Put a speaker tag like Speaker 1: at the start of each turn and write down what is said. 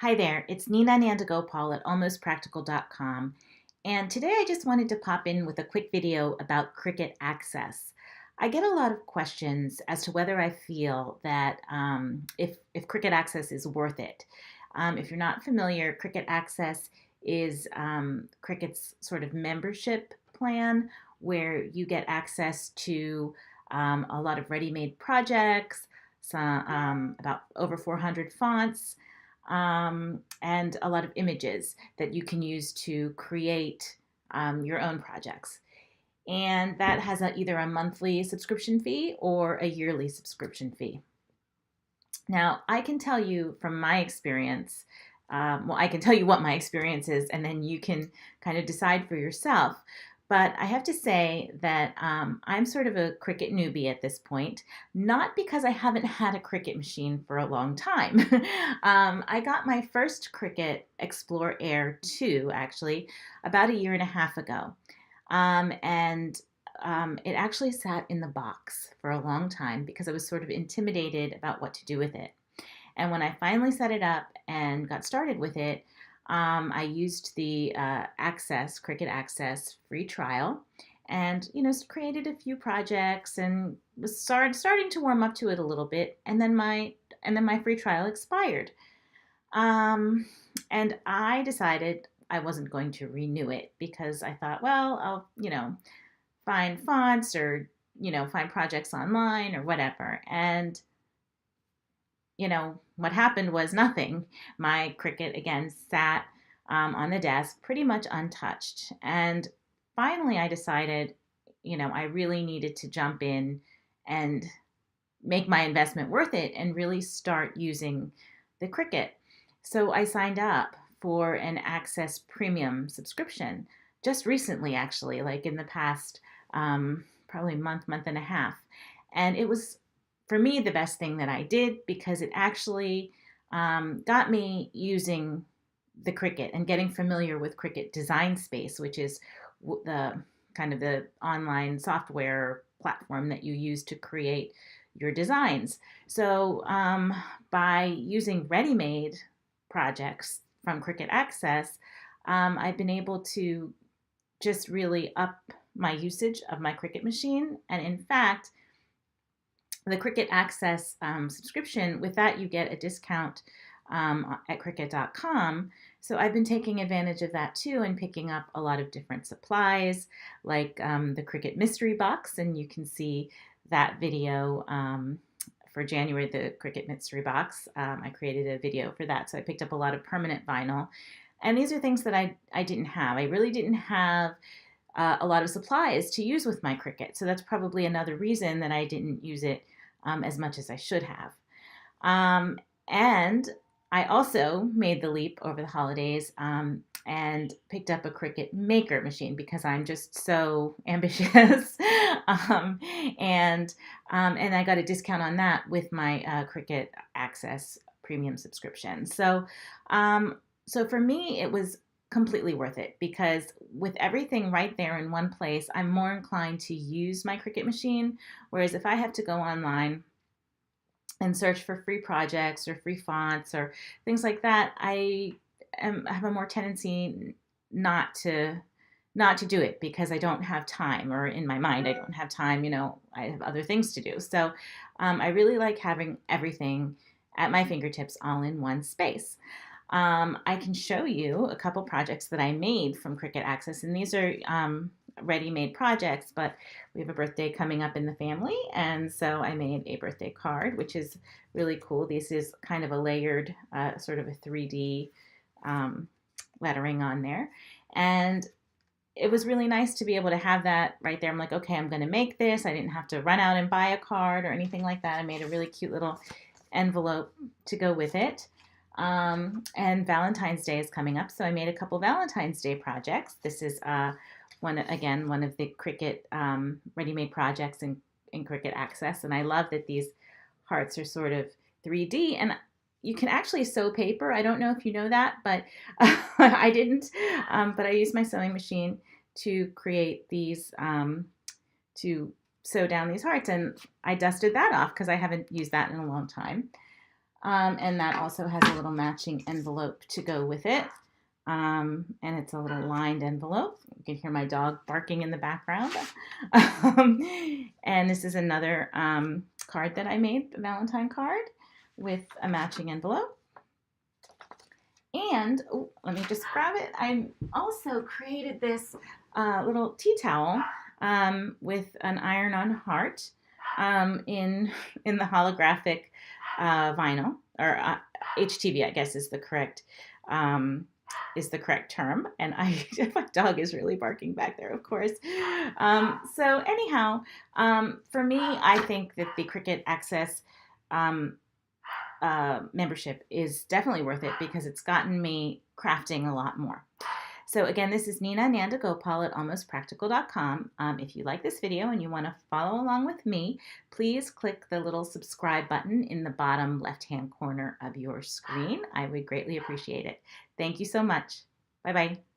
Speaker 1: Hi there, it's Nina Nandagopal at almostpractical.com, and today I just wanted to pop in with a quick video about Cricut Access. I get a lot of questions as to whether I feel that if Cricut Access is worth it. If you're not familiar, Cricut Access is Cricut's sort of membership plan where you get access to a lot of ready-made projects, about over 400 fonts, and a lot of images that you can use to create your own projects. And that has either a monthly subscription fee or a yearly subscription fee. Now, I can tell you from my experience, I can tell you what my experience is, and then you can kind of decide for yourself. But I have to say that I'm sort of a Cricut newbie at this point, not because I haven't had a Cricut machine for a long time. I got my first Cricut Explore Air 2, actually, about a year and a half ago. And it actually sat in the box for a long time because I was sort of intimidated about what to do with it. And when I finally set it up and got started with it, I used the Cricut Access free trial, and created a few projects and was starting to warm up to it a little bit. And then my free trial expired, um, and I decided I wasn't going to renew it because I thought, well, I'll find fonts or find projects online or whatever. And what happened was nothing. My Cricut again sat on the desk pretty much untouched. And finally, I decided, I really needed to jump in and make my investment worth it and really start using the Cricut. So I signed up for an Access Premium subscription just recently, actually, like in the past probably month and a half. And it was, for me, the best thing that I did because it actually got me using the Cricut and getting familiar with Cricut Design Space, which is the kind of the online software platform that you use to create your designs. So by using ready-made projects from Cricut Access, I've been able to just really up my usage of my Cricut machine. And in fact, the Cricut Access subscription, with that you get a discount at Cricut.com. So I've been taking advantage of that too and picking up a lot of different supplies like the Cricut Mystery Box, and you can see that video for January, the Cricut Mystery Box. I created a video for that, so I picked up a lot of permanent vinyl. And these are things that I didn't have. I really didn't have a lot of supplies to use with my Cricut. So that's probably another reason that I didn't use it as much as I should have. And I also made the leap over the holidays and picked up a Cricut Maker machine because I'm just so ambitious. And I got a discount on that with my Cricut Access Premium subscription. So for me, it was completely worth it because with everything right there in one place, I'm more inclined to use my Cricut machine. Whereas if I have to go online and search for free projects or free fonts or things like that, I have a more tendency not to do it because I don't have time, or in my mind I don't have time. I have other things to do. So I really like having everything at my fingertips all in one space. I can show you a couple projects that I made from Cricut Access, and these are ready-made projects, but we have a birthday coming up in the family, and so I made a birthday card, which is really cool. This is kind of a layered, sort of a 3D lettering on there, and it was really nice to be able to have that right there. I'm like, okay, I'm going to make this. I didn't have to run out and buy a card or anything like that. I made a really cute little envelope to go with it. And Valentine's Day is coming up, so I made a couple Valentine's Day projects. This is one of the Cricut ready-made projects in Cricut Access, and I love that these hearts are sort of 3D, and you can actually sew paper. I don't know if you know that, but I didn't. But I used my sewing machine to create these, to sew down these hearts, and I dusted that off because I haven't used that in a long time. And that also has a little matching envelope to go with it. And it's a little lined envelope. You can hear my dog barking in the background. And this is another card that I made, the Valentine card, with a matching envelope. And let me just grab it. I also created this little tea towel with an iron-on heart in the holographic vinyl, or HTV, I guess is the correct term. And my dog is really barking back there, of course. So anyhow, for me, I think that the Cricut Access membership is definitely worth it because it's gotten me crafting a lot more. So again, this is Nina Nandagopal at almostpractical.com. If you like this video and you want to follow along with me, please click the little subscribe button in the bottom left-hand corner of your screen. I would greatly appreciate it. Thank you so much. Bye-bye.